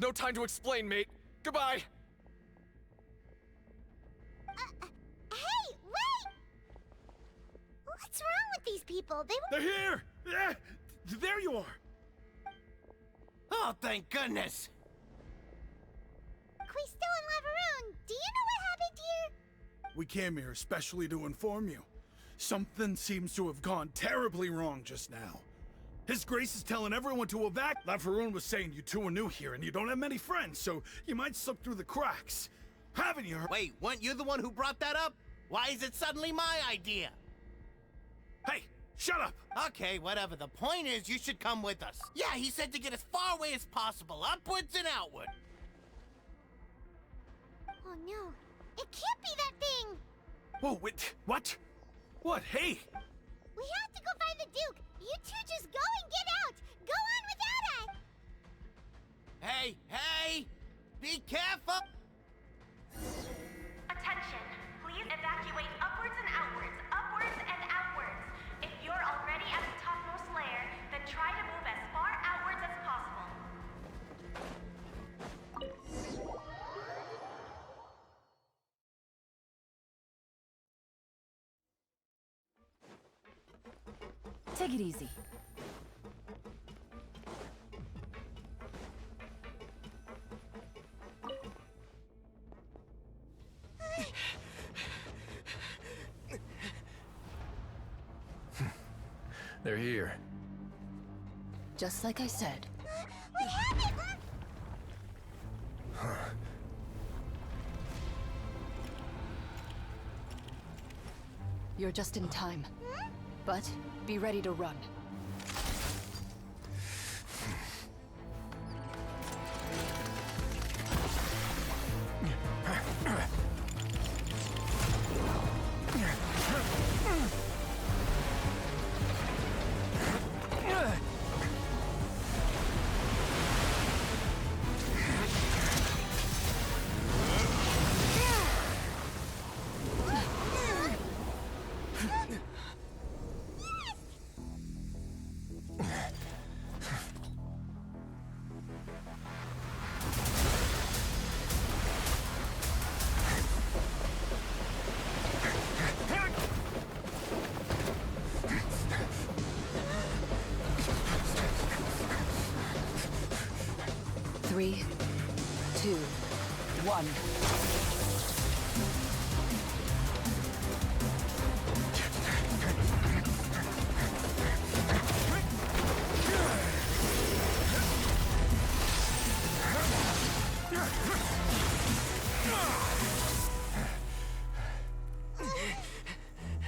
No time to explain, mate. Goodbye! Hey, wait! What's wrong with these people? They're here! Yeah, there you are! Oh, thank goodness! We're still in Lavaroon. Do you know what happened here? We came here especially to inform you. Something seems to have gone terribly wrong just now. His Grace is telling everyone to evac. Lavaroon was saying you two are new here and you don't have many friends, so you might slip through the cracks. Haven't you heard? Wait, weren't you the one who brought that up? Why is it suddenly my idea? Hey, shut up! Okay, whatever. The point is, you should come with us. Yeah, he said to get as far away as possible, upwards and outward. Oh no, it can't be that thing! Whoa, wait, what? What? Hey! We have to go find the Duke! You two just go and get out! Go on without us! Hey, hey! Be careful! Attention! Please evacuate upwards and outwards, upwards and outwards. If you're already at the topmost layer, then try to move as far outwards as possible. Take it easy. They're here. Just like I said. We have it! You're just in time. But be ready to run. Three, two, one.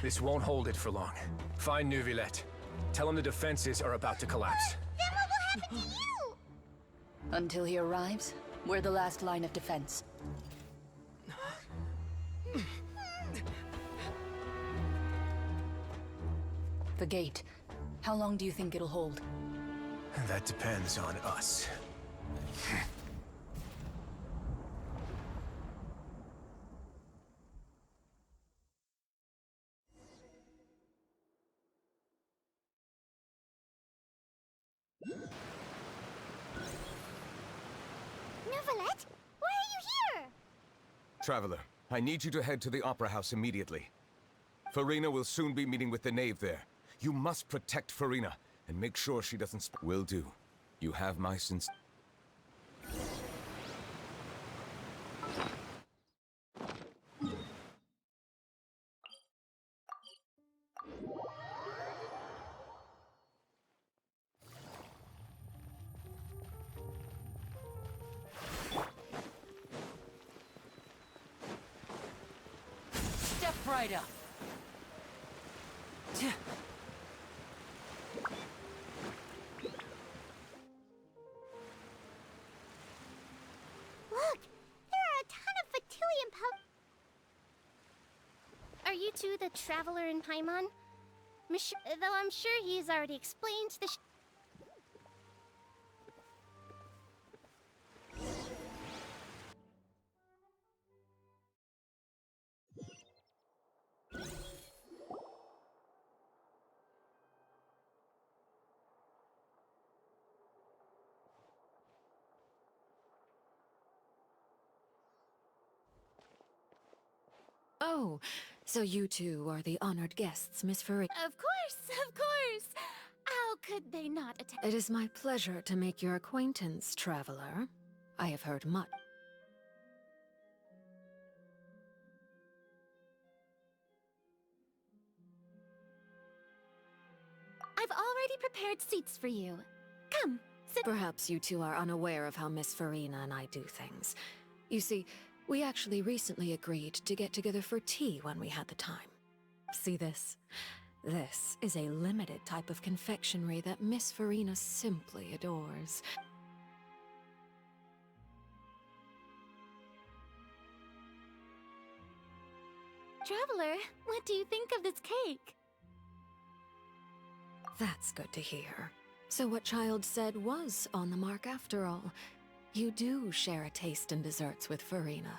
This won't hold it for long. Find Neuvillette. Tell him the defenses are about to collapse. Then what will happen to you? Until he arrives, we're the last line of defense. The gate. How long do you think it'll hold? That depends on us. Neuvillette? Why are you here? Traveler, I need you to head to the Opera House immediately. Furina will soon be meeting with the Knave there. You must protect Furina, and make sure she doesn't Will do. You have my sincere... Step right up. Look, there are a ton of Fatilian Are you two the Traveler in Paimon? Though I'm sure he's already explained the Oh, so you two are the honored guests, Miss Furina. Of course, of course. How could they not attend? It is my pleasure to make your acquaintance, traveler. I have heard much. I've already prepared seats for you. Come, sit. Perhaps you two are unaware of how Miss Furina and I do things. You see, we actually recently agreed to get together for tea when we had the time. See this? This is a limited type of confectionery that Miss Furina simply adores. Traveler, what do you think of this cake? That's good to hear. So what Child said was on the mark after all. You do share a taste in desserts with Furina.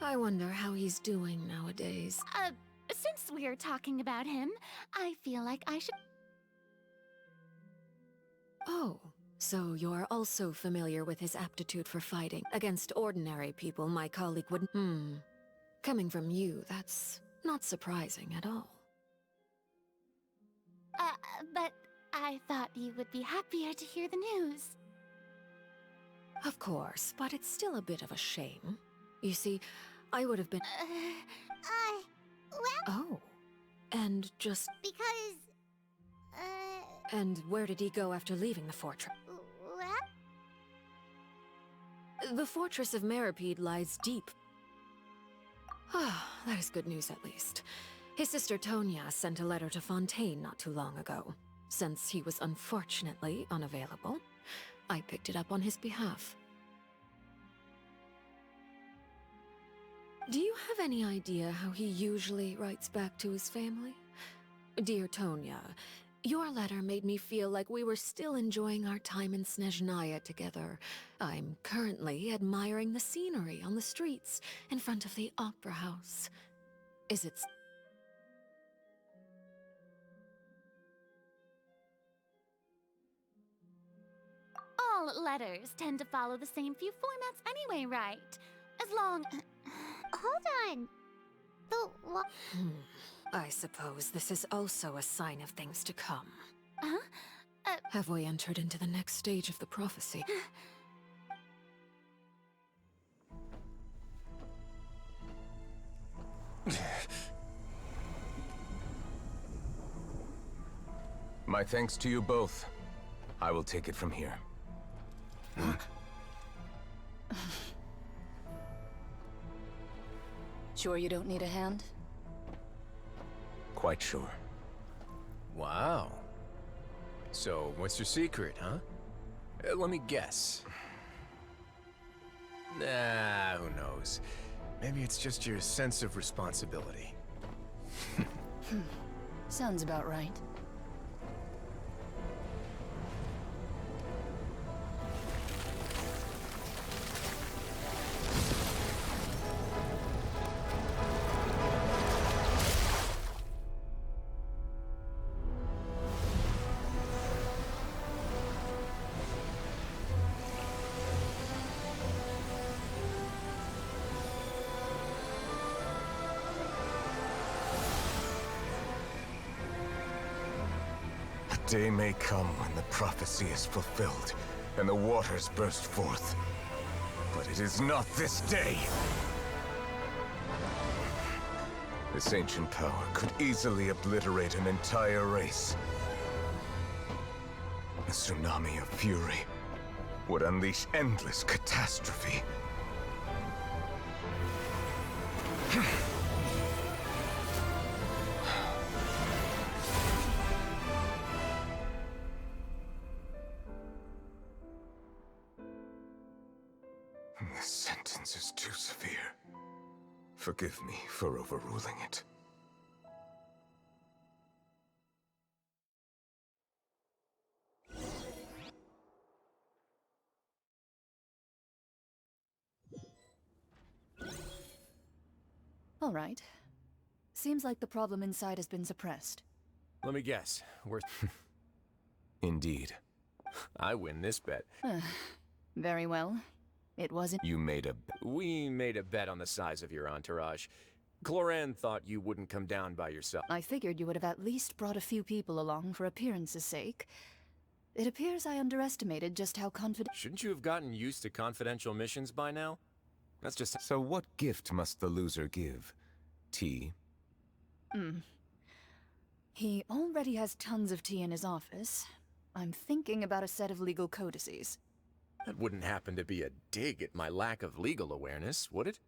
I wonder how he's doing nowadays. Since we're talking about him, I feel like I should... Oh, so you're also familiar with his aptitude for fighting. Against ordinary people, my colleague would... Coming from you, that's not surprising at all. But I thought you would be happier to hear the news. Of course, but it's still a bit of a shame. You see, I would have been... Well, Oh. And just... because... And where did he go after leaving the fortress? Well? The fortress of Meripede lies deep. Ah, that is good news at least. His sister Tonya sent a letter to Fontaine not too long ago. Since he was unfortunately unavailable, I picked it up on his behalf. Do you have any idea how he usually writes back to his family? Dear Tonya, your letter made me feel like we were still enjoying our time in Snezhnaya together. I'm currently admiring the scenery on the streets in front of the opera house. Is it... All letters tend to follow the same few formats anyway, right? As long... Hold on. I suppose this is also a sign of things to come. Huh? Have we entered into the next stage of the prophecy? My thanks to you both. I will take it from here. Sure you don't need a hand? Quite sure. Wow. So, what's your secret, huh? Let me guess. Nah, who knows? Maybe it's just your sense of responsibility. Sounds about right. A day may come when the prophecy is fulfilled, and the waters burst forth. But it is not this day! This ancient power could easily obliterate an entire race. A tsunami of fury would unleash endless catastrophe. This sentence is too severe. Forgive me for overruling it. All right. Seems like the problem inside has been suppressed. Let me guess. We're... Indeed. I win this bet. Very well. It wasn't. You made a We made a bet on the size of your entourage. Cloran thought you wouldn't come down by yourself. I figured you would have at least brought a few people along for appearance's sake. It appears I underestimated just how confident. Shouldn't you have gotten used to confidential missions by now? That's just... So what gift must the loser give? Tea? He already has tons of tea in his office. I'm thinking about a set of legal codices. That wouldn't happen to be a dig at my lack of legal awareness, would it?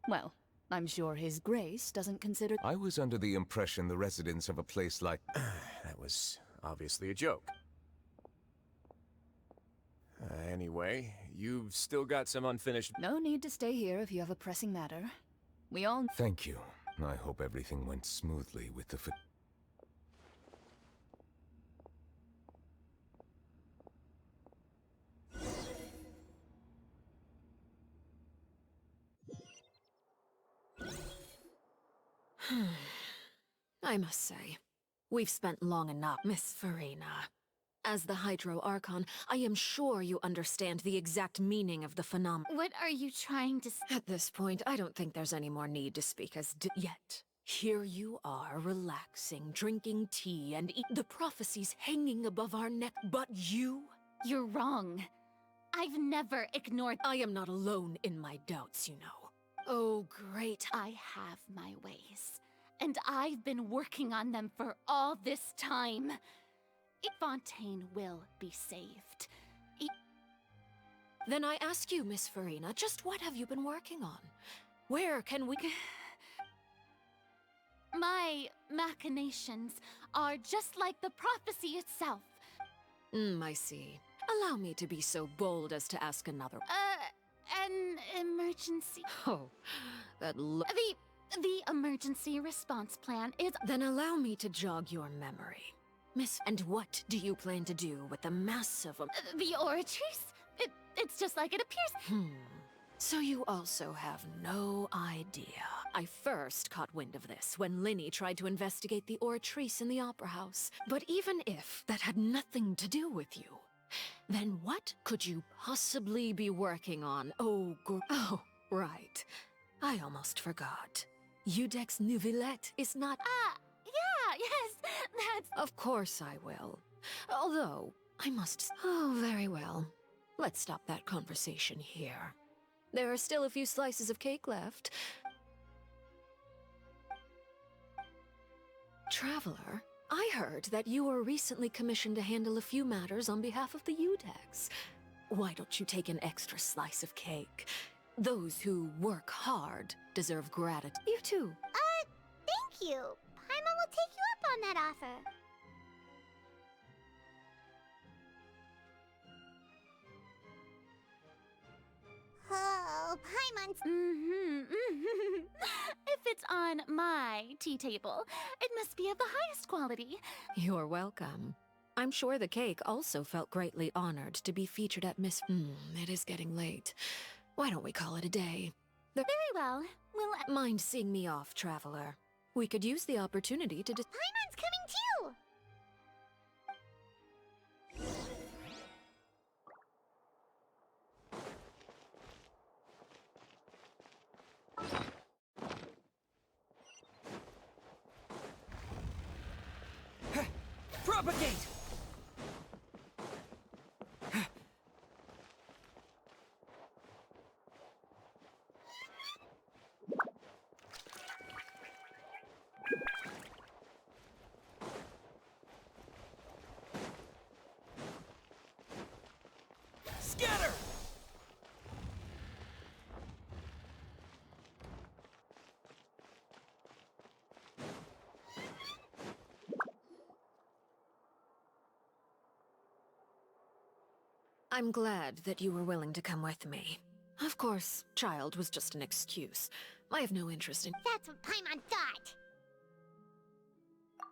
Well, I'm sure His Grace doesn't consider. I was under the impression the residents of a place like... That was obviously a joke. Anyway, you've still got some unfinished... No need to stay here if you have a pressing matter. We all. Thank you. I hope everything went smoothly with the... I must say, we've spent long enough, Miss Furina. As the Hydro Archon, I am sure you understand the exact meaning of the phenomenon. What are you trying to say? At this point, I don't think there's any more need to speak as yet. Here you are, relaxing, drinking tea, and the prophecies hanging above our neck, but you? You're wrong. I've never ignored. I am not alone in my doubts, you know. Oh, great. I have my ways, and I've been working on them for all this time. Fontaine will be saved. Then I ask you, Miss Furina, just what have you been working on? Where can we... My machinations are just like the prophecy itself. I see. Allow me to be so bold as to ask another... An emergency. Oh, that The emergency response plan is... Then allow me to jog your memory. Miss, and what do you plan to do with the massive... The oratories? It's just like it appears. So you also have no idea. I first caught wind of this when Linny tried to investigate the oratrice in the Opera House. But even if that had nothing to do with you, then what could you possibly be working on? Oh, right. I almost forgot. Udex Nouvillette is not... Yeah, yes, that's... Of course I will. Although, I must... Oh, very well. Let's stop that conversation here. There are still a few slices of cake left. Traveler, I heard that you were recently commissioned to handle a few matters on behalf of the Udex. Why don't you take an extra slice of cake? Those who work hard deserve gratitude. You too. Thank you. Paimon will take you up on that offer. Oh, Paimon's... If it's on my tea table, it must be of the highest quality. You're welcome. I'm sure the cake also felt greatly honored to be featured at Miss... it is getting late. Why don't we call it a day? Very well. We'll... Mind seeing me off, Traveler. We could use the opportunity to Paimon's coming too! Propagate! Scatter! I'm glad that you were willing to come with me. Of course, child was just an excuse. I have no interest in... That's what Paimon thought!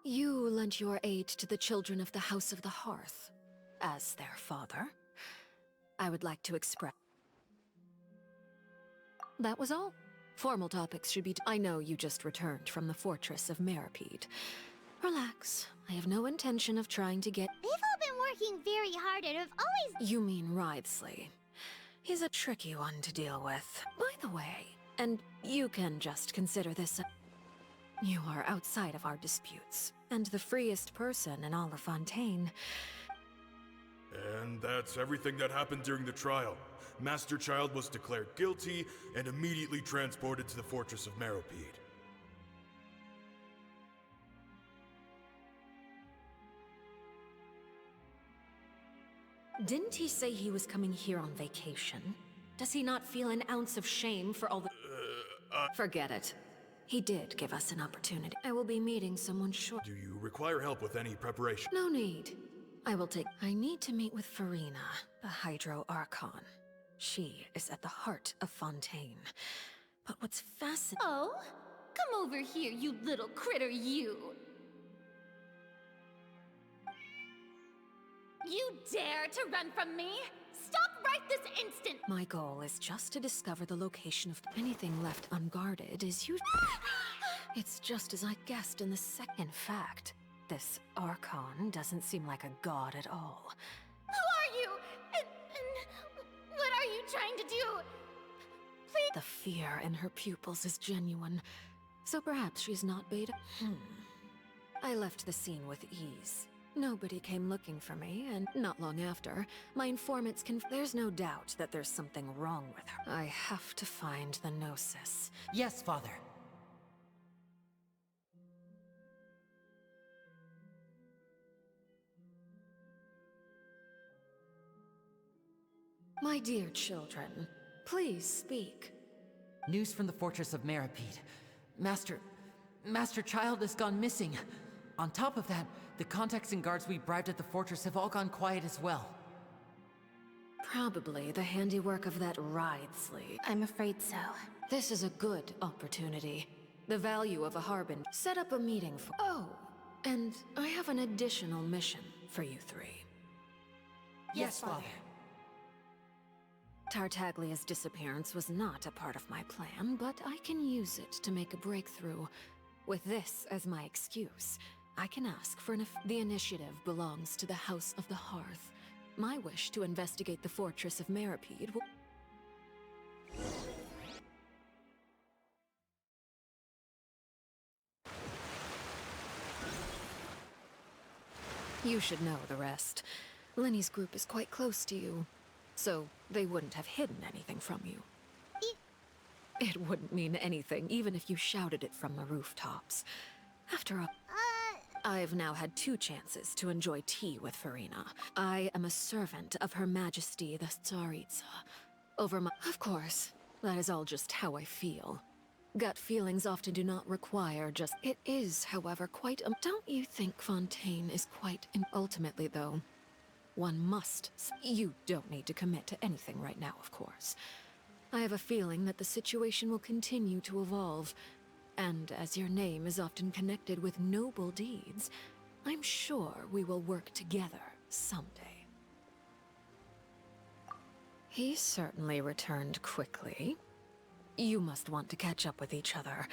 You lent your aid to the children of the House of the Hearth. As their father, I would like to express... That was all. Formal topics should be... I know you just returned from the fortress of Meripede. Relax. I have no intention of trying to get... They've all been working very hard and have always... You mean Writhsley. He's a tricky one to deal with. By the way, and you can just consider this you are outside of our disputes, and the freest person in all of Fontaine. And that's everything that happened during the trial. Master Child was declared guilty and immediately transported to the Fortress of Meropide. Didn't he say he was coming here on vacation? Does he not feel an ounce of shame for all the... Forget it. He did give us an opportunity. I will be meeting someone short. Do you require help with any preparation? No need. I will take... I need to meet with Furina, the Hydro Archon. She is at the heart of Fontaine. But what's fascinating... Oh? Come over here, you little critter, you! You dare to run from me? Stop right this instant! My goal is just to discover the location of anything left unguarded is you... It's just as I guessed in the second fact. This Archon doesn't seem like a god at all. Who are you? And what are you trying to do? Please... The fear in her pupils is genuine. So perhaps she's not beta... I left the scene with ease. Nobody came looking for me, and not long after, my informants There's no doubt that there's something wrong with her. I have to find the Gnosis. Yes, Father. My dear children, please speak. News from the Fortress of Meropide. Master Child has gone missing. On top of that, the contacts and guards we bribed at the fortress have all gone quiet as well. Probably the handiwork of that Writhsley. I'm afraid so. This is a good opportunity. The value of a Harbin. Set up a meeting for... Oh, and I have an additional mission for you three. Yes, Father. Tartaglia's disappearance was not a part of my plan, but I can use it to make a breakthrough. With this as my excuse, I can ask for the initiative belongs to the House of the Hearth. My wish to investigate the Fortress of Meropide will... You should know the rest. Lenny's group is quite close to you, so they wouldn't have hidden anything from you. It wouldn't mean anything, even if you shouted it from the rooftops. After all, I've now had 2 chances to enjoy tea with Furina. I am a servant of Her Majesty the Tsaritsa. Of course, that is all just how I feel. Gut feelings often do not require just... It is, however, quite Don't you think Fontaine is quite... Ultimately, though, one must... You don't need to commit to anything right now, of course. I have a feeling that the situation will continue to evolve, and as your name is often connected with noble deeds, I'm sure we will work together someday. He certainly returned quickly. You must want to catch up with each other.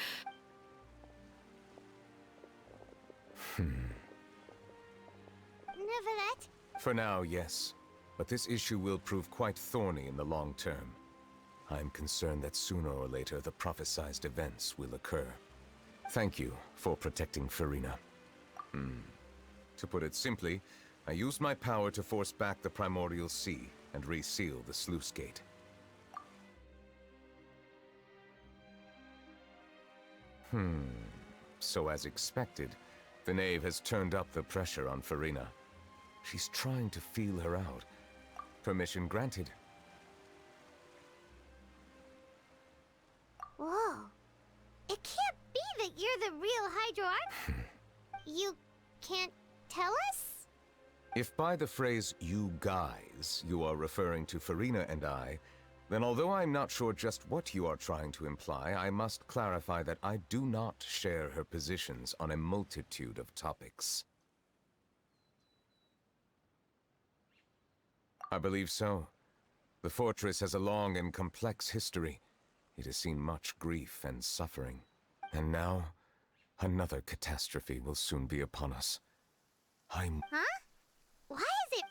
Neverett? For now, yes. But this issue will prove quite thorny in the long term. I'm concerned that sooner or later the prophesized events will occur. Thank you for protecting Furina. To put it simply, I used my power to force back the Primordial Sea and reseal the sluice gate. So as expected, the Knave has turned up the pressure on Furina. She's trying to feel her out. Permission granted. Whoa. It can't be that you're the real Hydro You can't tell us? If by the phrase, you guys, you are referring to Furina and I, then although I'm not sure just what you are trying to imply, I must clarify that I do not share her positions on a multitude of topics. I believe so. The fortress has a long and complex history. It has seen much grief and suffering. And now, another catastrophe will soon be upon us. Huh? Why is it...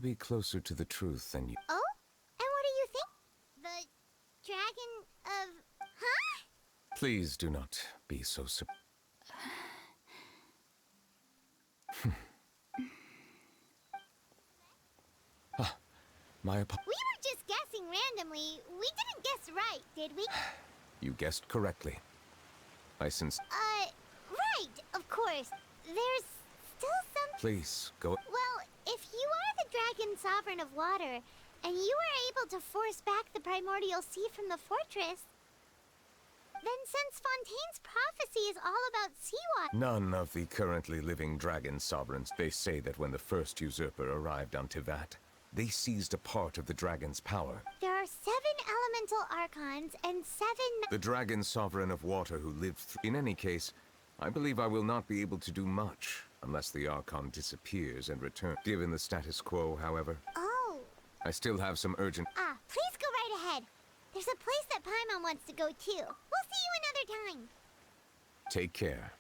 may be closer to the truth than you. Oh? And what do you think? The dragon of... Huh? Please do not be so surprised. My apologies. We were just guessing randomly. We didn't guess right, did we? You guessed correctly. I Right, of course. There's still some... Please, go. Well, if you are the dragon sovereign of water, and you were able to force back the primordial sea from the fortress, then since Fontaine's prophecy is all about seawater... None of the currently living dragon sovereigns. They say that when the first usurper arrived on Tivat, they seized a part of the dragon's power. There are 7 elemental archons and 7... The dragon sovereign of water who lived In any case, I believe I will not be able to do much unless the archon disappears and returns. Given the status quo, however, Oh. I still have some urgent... Please go right ahead. There's a place that Paimon wants to go too. We'll see you another time. Take care.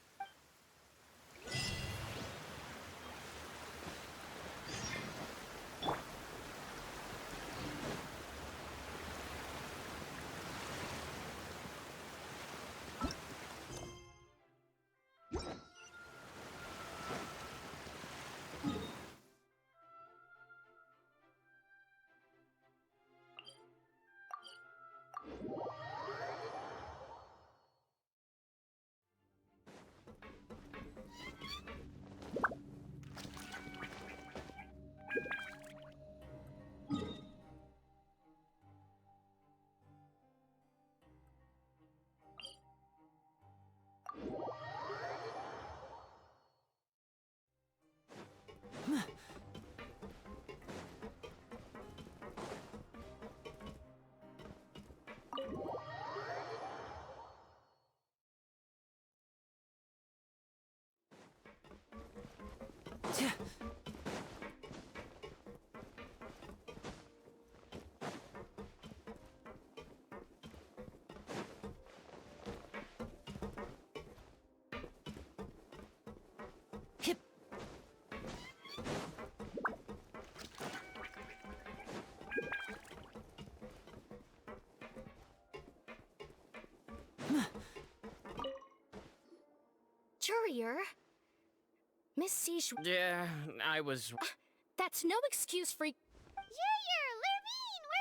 Courier? Miss Siege... Yeah, I was... That's no excuse for...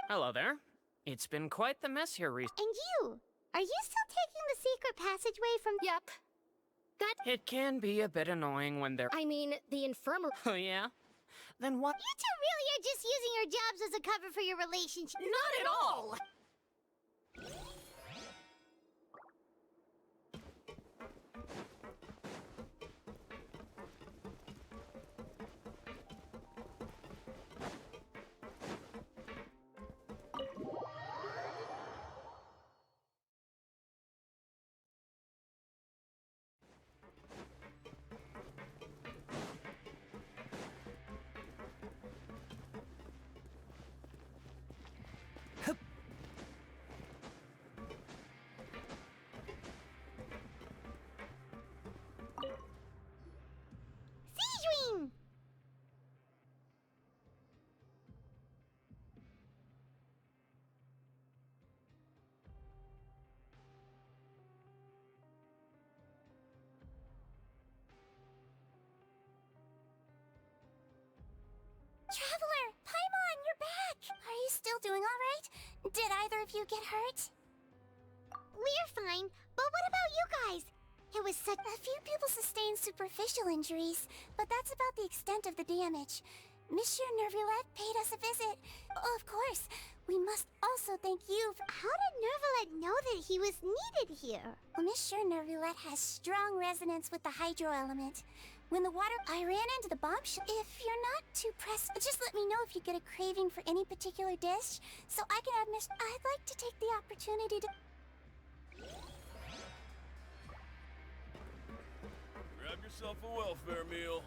Hello there. It's been quite the mess here recently. And you? Are you still taking the secret passageway from... Yep. That... It can be a bit annoying when they're... I mean, the infirmary... Oh, yeah? Then what... You two really are just using your jobs as a cover for your relationship. Not at all! Siegewing! Traveler, Paimon, you're back! Are you still doing all right? Did either of you get hurt? We're fine, but what about you guys? It was such... A few people sustained superficial injuries, but that's about the extent of the damage. Monsieur Nervulette paid us a visit. Oh, of course, we must also thank you for... How did Nervulette know that he was needed here? Well, Monsieur Nervulette has strong resonance with the hydro element. When the water... I ran into the bomb ship. If you're not too pressed, just let me know if you get a craving for any particular dish, so I can have Miss... I'd like to take the opportunity to... Grab yourself a welfare meal.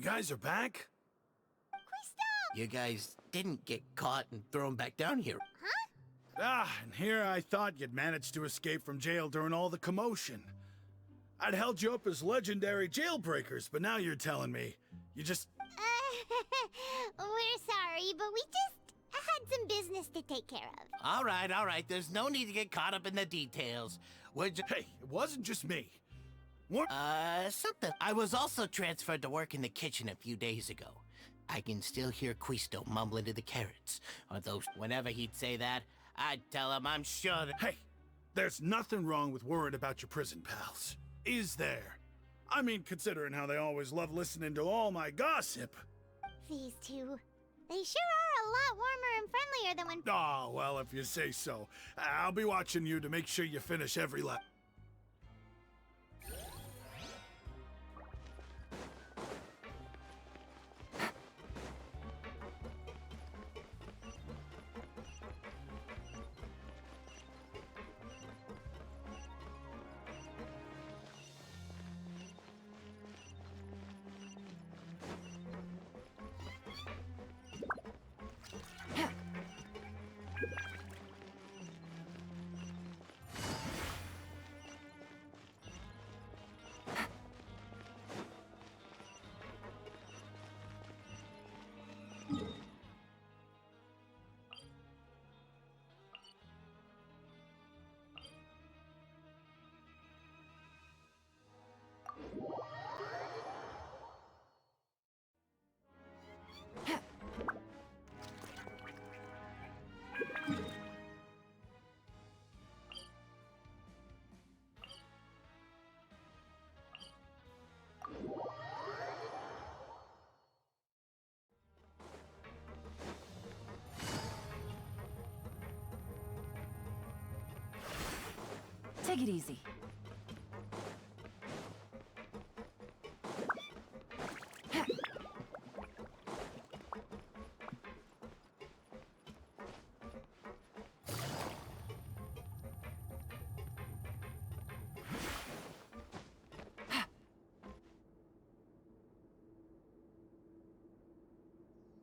You guys are back? You guys didn't get caught and thrown back down here. And here I thought you'd managed to escape from jail during all the commotion. I'd held you up as legendary jailbreakers, but now you're telling me you just... We're sorry, but we just had some business to take care of. All right. There's no need to get caught up in the details. We're just... Hey, it wasn't just me. What? Something. I was also transferred to work in the kitchen a few days ago. I can still hear Quisto mumbling to the carrots. Or those... Whenever he'd say that, I'd tell him I'm sure that... Hey, there's nothing wrong with worrying about your prison pals. Is there? I mean, considering how they always love listening to all my gossip. These two. They sure are a lot warmer and friendlier than when... Oh, well, if you say so. I'll be watching you to make sure you finish every lap. Take it easy.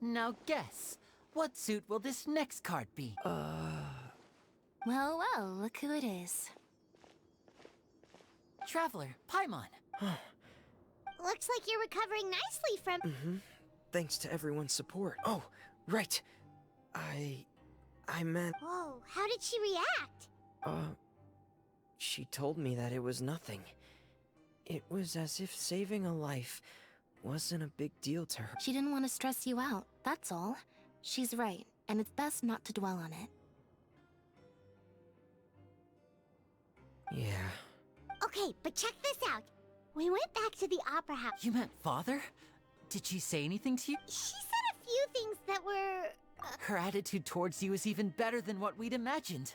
Now guess, what suit will this next card be? Well, look who it is. Traveler, Paimon. Looks like you're recovering nicely from... Thanks to everyone's support. Oh, right. I meant... Whoa, how did she react? She told me that it was nothing. It was as if saving a life wasn't a big deal to her. She didn't want to stress you out, that's all. She's right, and it's best not to dwell on it. Yeah. Okay, but check this out. We went back to the opera house. You meant father? Did she say anything to you? She said a few things that were... Her attitude towards you is even better than what we'd imagined.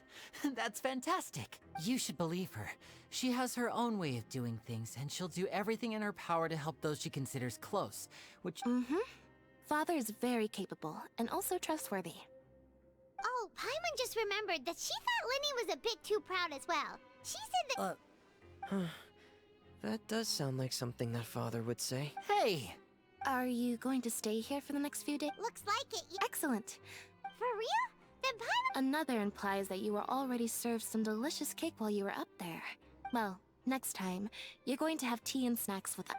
That's fantastic. You should believe her. She has her own way of doing things, and she'll do everything in her power to help those she considers close, which... Father is very capable, and also trustworthy. Oh, Paimon just remembered that she thought Lenny was a bit too proud as well. She said that... That does sound like something that Father would say. Hey! Are you going to stay here for the next few days? Looks like it. Excellent. For real? Then Paimon... Another implies that you were already served some delicious cake while you were up there. Well, next time, you're going to have tea and snacks with us.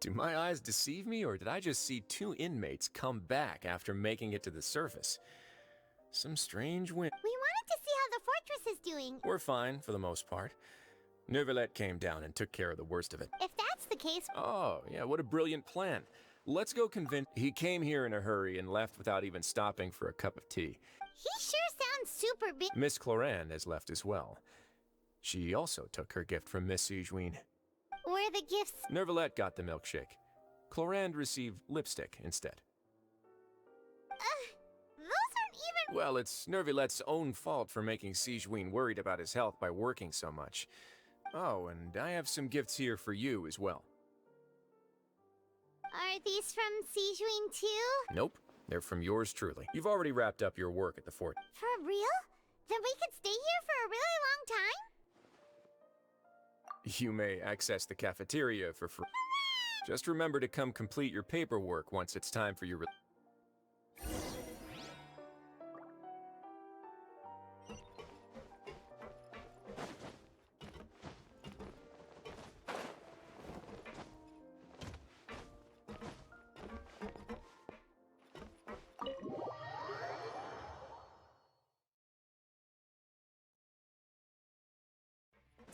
Do my eyes deceive me, or did I just see two inmates come back after making it to the surface? Some strange wind. We wanted to see how the fortress is doing. We're fine, for the most part. Neuvillette came down and took care of the worst of it. If that's the case... Oh, yeah, what a brilliant plan. Let's go convince... He came here in a hurry and left without even stopping for a cup of tea. He sure sounds super big. Miss Cloran has left as well. She also took her gift from Miss Sigewinne. were the gifts? Nervalette got the milkshake. Clorand received lipstick instead. Those aren't even. Well, it's Nervalette's own fault for making Sigewinne worried about his health by working so much. Oh, and I have some gifts here for you as well. Are these from Sigewinne too? Nope, they're from yours truly. You've already wrapped up your work at the fort. For real? Then we could stay here for a really long time? You may access the cafeteria for free. Just remember to come complete your paperwork once it's time for your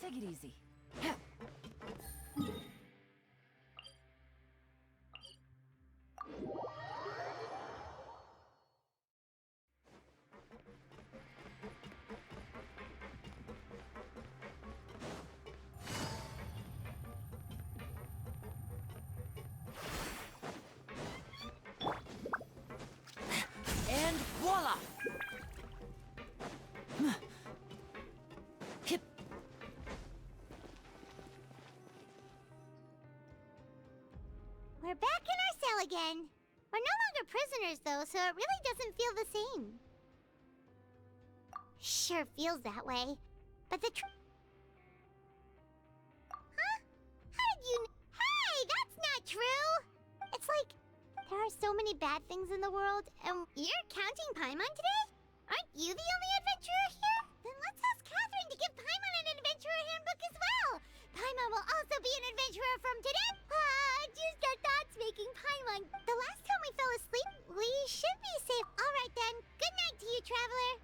Take it easy. And voila! Hip. We're back in our cell again. We're no longer prisoners, though, so it really doesn't feel the same. Sure feels that way. But the Huh? How did you... Hey, that's not true! It's like, there are so many bad things in the world, and you're counting Paimon today? Aren't you the only adventurer here? Then let's ask Catherine to give Paimon an adventurer handbook as well! Paimon will also be an adventurer from today! Just our thoughts making Paimon. The last time we fell asleep, we should be safe. Alright then, good night to you, traveler!